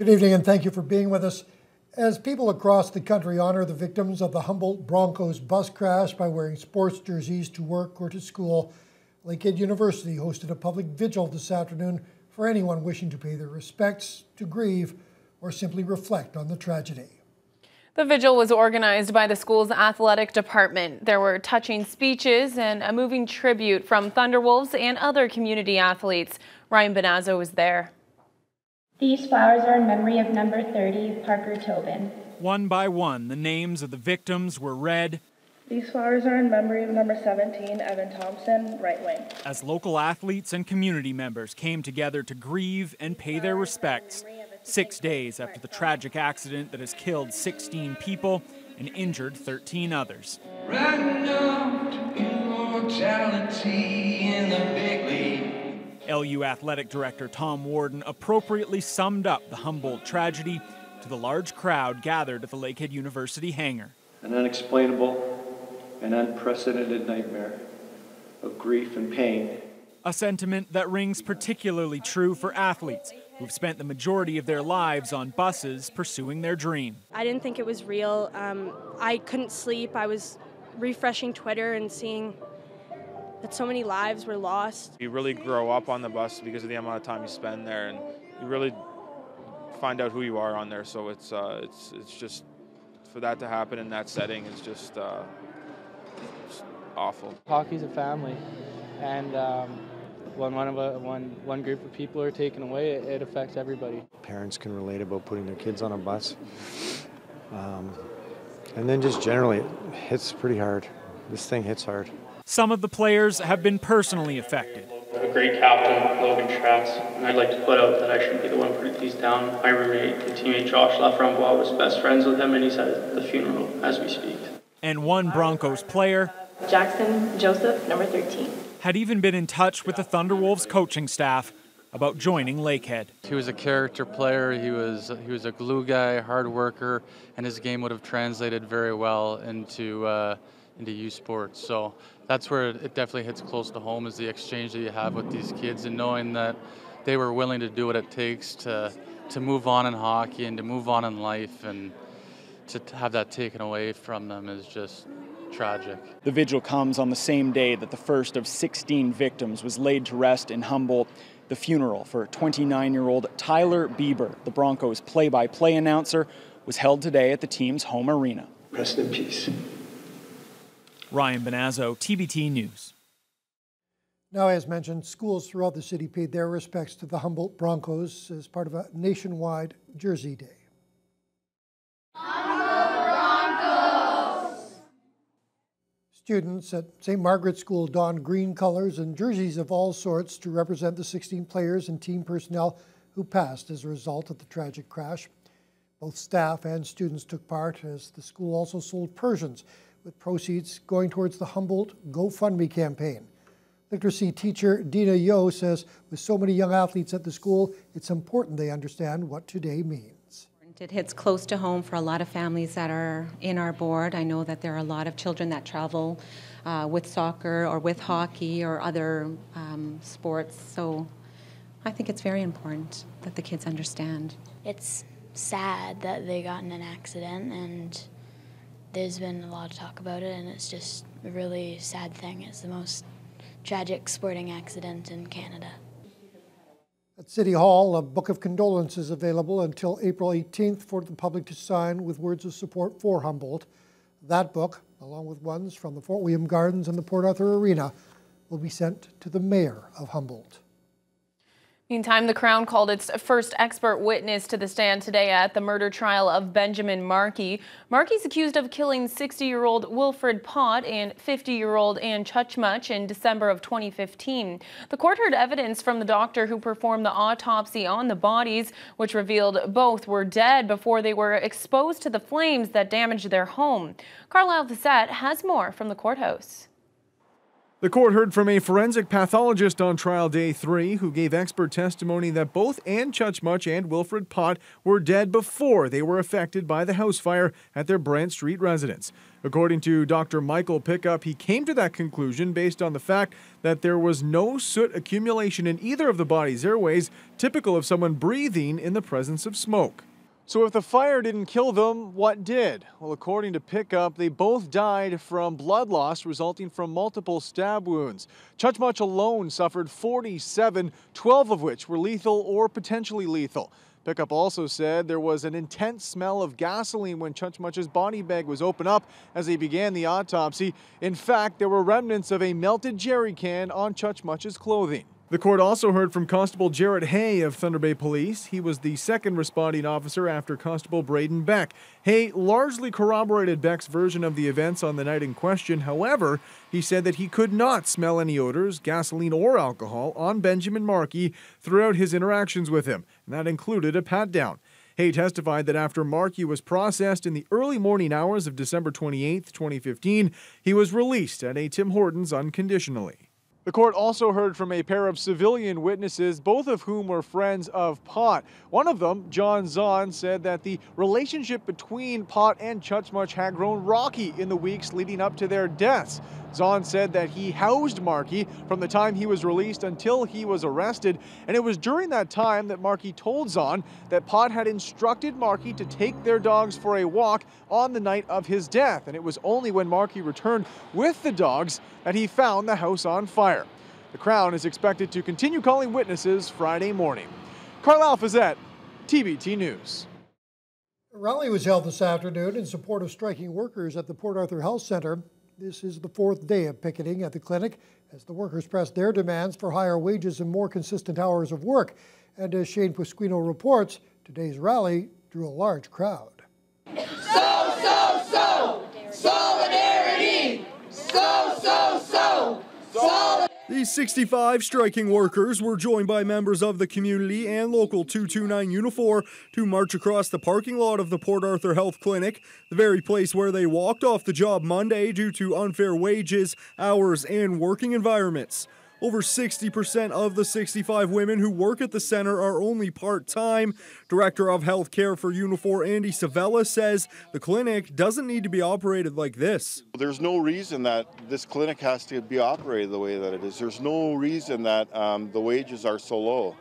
Good evening and thank you for being with us. As people across the country honor the victims of the Humboldt Broncos bus crash by wearing sports jerseys to work or to school, Lakehead University hosted a public vigil this afternoon for anyone wishing to pay their respects, to grieve, or simply reflect on the tragedy. The vigil was organized by the school's athletic department. There were touching speeches and a moving tribute from Thunderwolves and other community athletes. Ryan Benazzo was there. These flowers are in memory of number 30, Parker Tobin. One by one, the names of the victims were read. These flowers are in memory of number 17, Evan Thompson, right wing. As local athletes and community members came together to grieve and pay their respects, 6 days after the tragic accident that has killed 16 people and injured 13 others. LU Athletic Director Tom Warden appropriately summed up the Humboldt tragedy to the large crowd gathered at the Lakehead University hangar. An unexplainable and unprecedented nightmare of grief and pain. A sentiment that rings particularly true for athletes who've spent the majority of their lives on buses pursuing their dream. I didn't think it was real. I couldn't sleep. I was refreshing Twitter and seeing that so many lives were lost. You really grow up on the bus because of the amount of time you spend there, and you really find out who you are on there. So it's just, for that to happen in that setting is just awful. Hockey's a family, and when one group of people are taken away, it affects everybody. Parents can relate about putting their kids on a bus, and then just generally, it hits pretty hard. This thing hits hard. Some of the players have been personally affected. A great captain, Logan Schatz, and I'd like to put out that I shouldn't be the one putting these down. My roommate and teammate Josh Laframbois was best friends with him, and he's at the funeral as we speak. And one Broncos player, Jackson Joseph, number 13. had even been in touch with the Thunderwolves coaching staff about joining Lakehead. He was a character player. He was a glue guy, hard worker, and his game would have translated very well into youth sports. So that's where it definitely hits close to home, is the exchange that you have with these kids, and knowing that they were willing to do what it takes to move on in hockey and to move on in life, and to have that taken away from them is just tragic. The vigil comes on the same day that the first of 16 victims was laid to rest in Humboldt. The funeral for 29-year-old Tyler Bieber, the Broncos play-by-play announcer, was held today at the team's home arena. Rest in peace. Ryan Benazzo, TBT News. Now, as mentioned, schools throughout the city paid their respects to the Humboldt Broncos as part of a nationwide Jersey Day. Students at St. Margaret's School donned green colors and jerseys of all sorts to represent the 16 players and team personnel who passed as a result of the tragic crash. Both staff and students took part, as the school also sold Persians, with proceeds going towards the Humboldt GoFundMe campaign. Literacy teacher Dina Yo says with so many young athletes at the school, it's important they understand what today means. It hits close to home for a lot of families that are in our board. I know that there are a lot of children that travel with soccer or with hockey or other sports, so I think it's very important that the kids understand. It's sad that they got in an accident, and there's been a lot of talk about it, and it's just a really sad thing. It's the most tragic sporting accident in Canada. At City Hall, a book of condolences available until April 18th for the public to sign with words of support for Humboldt. That book, along with ones from the Fort William Gardens and the Port Arthur Arena, will be sent to the mayor of Humboldt. Meantime, the Crown called its first expert witness to the stand today at the murder trial of Benjamin Markey. Markey's accused of killing 60-year-old Wilfred Pott and 50-year-old Anne Chuchmuch in December of 2015. The court heard evidence from the doctor who performed the autopsy on the bodies, which revealed both were dead before they were exposed to the flames that damaged their home. Carlisle Fissette has more from the courthouse. The court heard from a forensic pathologist on trial day 3 who gave expert testimony that both Ann Chuchmuch and Wilfred Pott were dead before they were affected by the house fire at their Brant Street residence. According to Dr. Michael Pickup, he came to that conclusion based on the fact that there was no soot accumulation in either of the body's airways, typical of someone breathing in the presence of smoke. So if the fire didn't kill them, what did? Well, according to Pickup, they both died from blood loss resulting from multiple stab wounds. Chuchmuch alone suffered 47, 12 of which were lethal or potentially lethal. Pickup also said there was an intense smell of gasoline when Chuchmuch's body bag was opened up as they began the autopsy. In fact, there were remnants of a melted jerry can on Chuchmuch's clothing. The court also heard from Constable Jarrett Hay of Thunder Bay Police. He was the second responding officer after Constable Braden Beck. Hay largely corroborated Beck's version of the events on the night in question. However, he said that he could not smell any odors, gasoline or alcohol, on Benjamin Markey throughout his interactions with him, and that included a pat-down. Hay testified that after Markey was processed in the early morning hours of December 28, 2015, he was released at a Tim Hortons unconditionally. The court also heard from a pair of civilian witnesses, both of whom were friends of Pott. One of them, John Zahn, said that the relationship between Pott and Chuchmuch had grown rocky in the weeks leading up to their deaths. Zahn said that he housed Markey from the time he was released until he was arrested, and it was during that time that Markey told Zahn that Pott had instructed Markey to take their dogs for a walk on the night of his death, and it was only when Markey returned with the dogs that he found the house on fire. The Crown is expected to continue calling witnesses Friday morning. Carlisle Fazette, TBT News. A rally was held this afternoon in support of striking workers at the Port Arthur Health Centre. This is the fourth day of picketing at the clinic as the workers press their demands for higher wages and more consistent hours of work. And as Shane Pasquino reports, today's rally drew a large crowd. Solidarity! Solidarity! These 65 striking workers were joined by members of the community and local 229 Unifor to march across the parking lot of the Port Arthur Health Clinic, the very place where they walked off the job Monday due to unfair wages, hours, and working environments. Over 60% of the 65 women who work at the center are only part-time. Director of Healthcare for Unifor, Andy Savella, says the clinic doesn't need to be operated like this. There's no reason that this clinic has to be operated the way that it is. There's no reason that the wages are so low.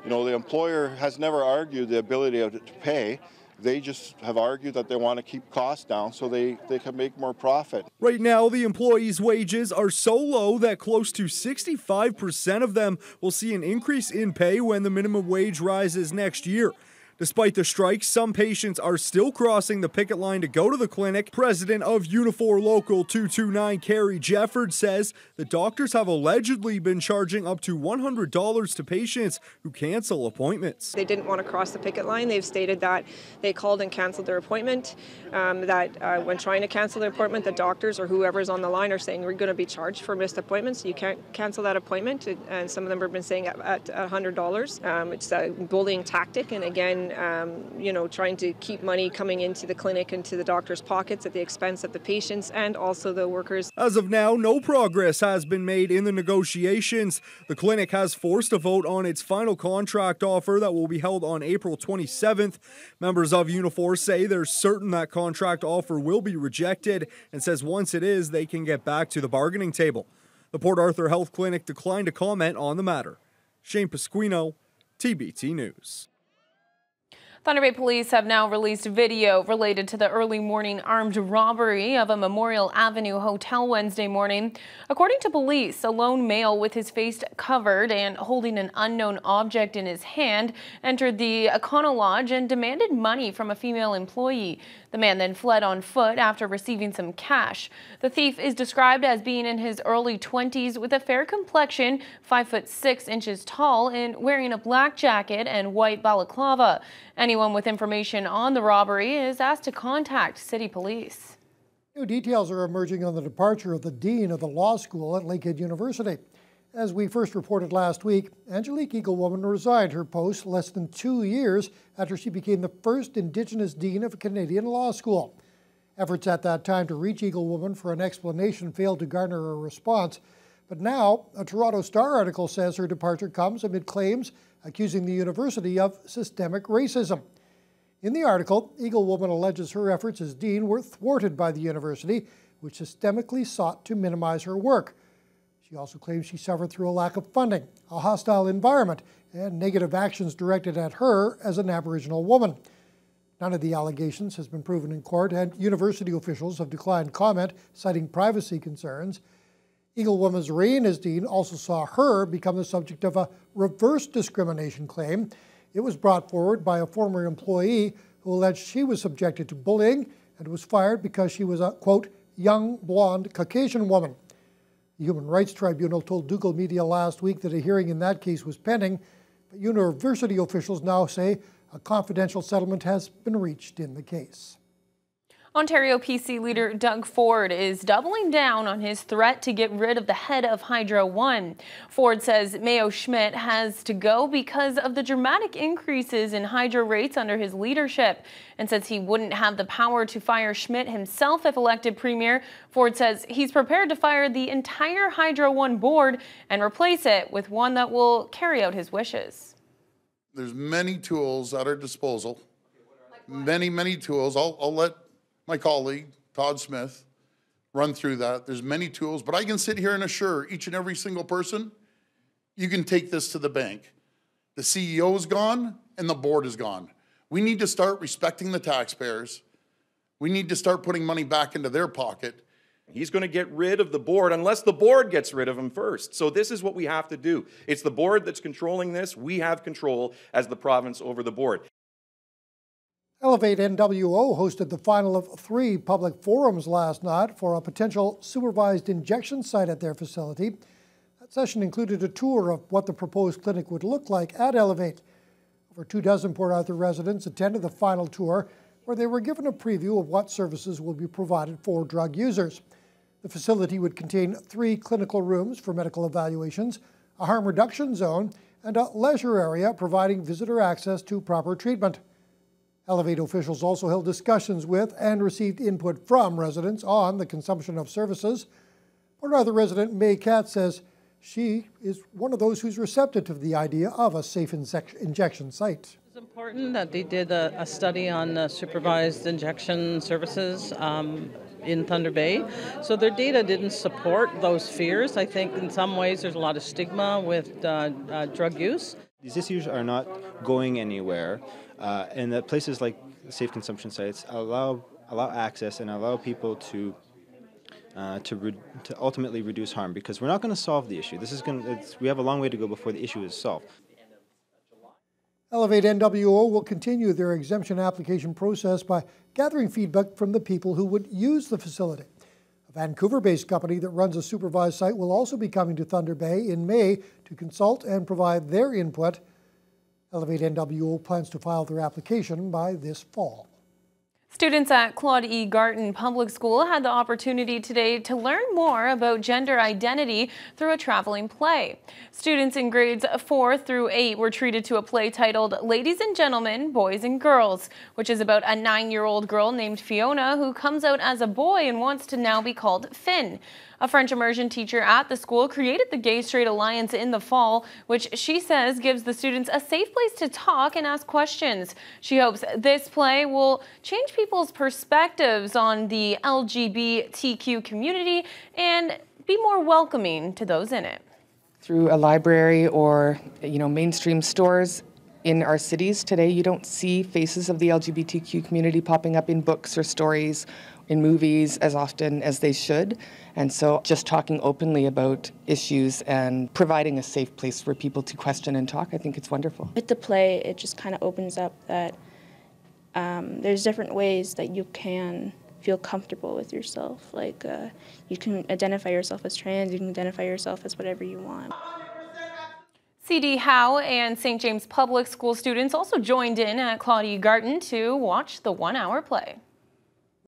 You know, the employer has never argued the ability to pay. They just have argued that they want to keep costs down so they can make more profit. Right now, the employees' wages are so low that close to 65% of them will see an increase in pay when the minimum wage rises next year. Despite the strike, some patients are still crossing the picket line to go to the clinic. President of Unifor Local 229, Carrie Jefford, says the doctors have allegedly been charging up to $100 to patients who cancel appointments. They didn't want to cross the picket line. They've stated that they called and canceled their appointment, when trying to cancel their appointment, the doctors or whoever's on the line are saying we're going to be charged for missed appointments. You can't cancel that appointment, and some of them have been saying at $100. It's a bullying tactic, and again, trying to keep money coming into the clinic and to the doctor's pockets at the expense of the patients and also the workers. As of now, no progress has been made in the negotiations. The clinic has forced a vote on its final contract offer that will be held on April 27th. Members of Unifor say they're certain that contract offer will be rejected and says once it is, they can get back to the bargaining table. The Port Arthur Health Clinic declined to comment on the matter. Shane Pasquino, TBT News. Thunder Bay Police have now released video related to the early morning armed robbery of a Memorial Avenue hotel Wednesday morning. According to police, a lone male with his face covered and holding an unknown object in his hand entered the Econo Lodge and demanded money from a female employee. The man then fled on foot after receiving some cash. The thief is described as being in his early 20s with a fair complexion, 5'6" tall, and wearing a black jacket and white balaclava. Anyone with information on the robbery is asked to contact city police. New details are emerging on the departure of the dean of the law school at Lakehead University. As we first reported last week, Angelique Eaglewoman resigned her post less than 2 years after she became the first Indigenous dean of a Canadian law school. Efforts at that time to reach Eaglewoman for an explanation failed to garner a response. But now, a Toronto Star article says her departure comes amid claims accusing the university of systemic racism. In the article, Eagle Woman alleges her efforts as dean were thwarted by the university, which systemically sought to minimize her work. She also claims she suffered through a lack of funding, a hostile environment, and negative actions directed at her as an Aboriginal woman. None of the allegations has been proven in court, and university officials have declined comment, citing privacy concerns. Eagle Woman's reign as dean also saw her become the subject of a reverse discrimination claim. It was brought forward by a former employee who alleged she was subjected to bullying and was fired because she was a, quote, young, blonde Caucasian woman. The Human Rights Tribunal told Dougal Media last week that a hearing in that case was pending, but university officials now say a confidential settlement has been reached in the case. Ontario PC leader Doug Ford is doubling down on his threat to get rid of the head of Hydro One. Ford says Mayo Schmidt has to go because of the dramatic increases in hydro rates under his leadership, and says he wouldn't have the power to fire Schmidt himself if elected premier. Ford says he's prepared to fire the entire Hydro One board and replace it with one that will carry out his wishes. There's many tools at our disposal, many tools. I'll let my colleague, Todd Smith, run through that. There's many tools, but I can sit here and assure each and every single person, you can take this to the bank. The CEO is gone and the board is gone. We need to start respecting the taxpayers. We need to start putting money back into their pocket. He's going to get rid of the board unless the board gets rid of him first. So this is what we have to do. It's the board that's controlling this. We have control as the province over the board. Elevate NWO hosted the final of 3 public forums last night for a potential supervised injection site at their facility. That session included a tour of what the proposed clinic would look like at Elevate. Over 24 Port Arthur residents attended the final tour, where they were given a preview of what services will be provided for drug users. The facility would contain 3 clinical rooms for medical evaluations, a harm reduction zone, and a leisure area providing visitor access to proper treatment. Elevate officials also held discussions with and received input from residents on the consumption of services. Port Arthur resident May Katz says she is one of those who's receptive to the idea of a safe injection site. It's important that they did a study on supervised injection services in Thunder Bay. So their data didn't support those fears. I think in some ways there's a lot of stigma with drug use. These issues are not going anywhere, and that places like safe consumption sites allow access and allow people to ultimately reduce harm, because we're not going to solve the issue. We have a long way to go before the issue is solved. Elevate NWO will continue their exemption application process by gathering feedback from the people who would use the facility. A Vancouver-based company that runs a supervised site will also be coming to Thunder Bay in May to consult and provide their input. Elevate NWO plans to file their application by this fall. Students at Claude E. Garton Public School had the opportunity today to learn more about gender identity through a traveling play. Students in grades 4 through 8 were treated to a play titled Ladies and Gentlemen, Boys and Girls, which is about a 9-year-old girl named Fiona who comes out as a boy and wants to now be called Finn. A French immersion teacher at the school created the Gay-Straight Alliance in the fall, which she says gives the students a safe place to talk and ask questions. She hopes this play will change people's perspectives on the LGBTQ community and be more welcoming to those in it. Through a library or, mainstream stores in our cities today, you don't see faces of the LGBTQ community popping up in books or stories, in movies as often as they should. And so just talking openly about issues and providing a safe place for people to question and talk, I think it's wonderful. With the play, it just kind of opens up that there's different ways that you can feel comfortable with yourself. Like you can identify yourself as trans, you can identify yourself as whatever you want. C.D. Howe and St. James Public School students also joined in at Claude E. Garton to watch the 1-hour play.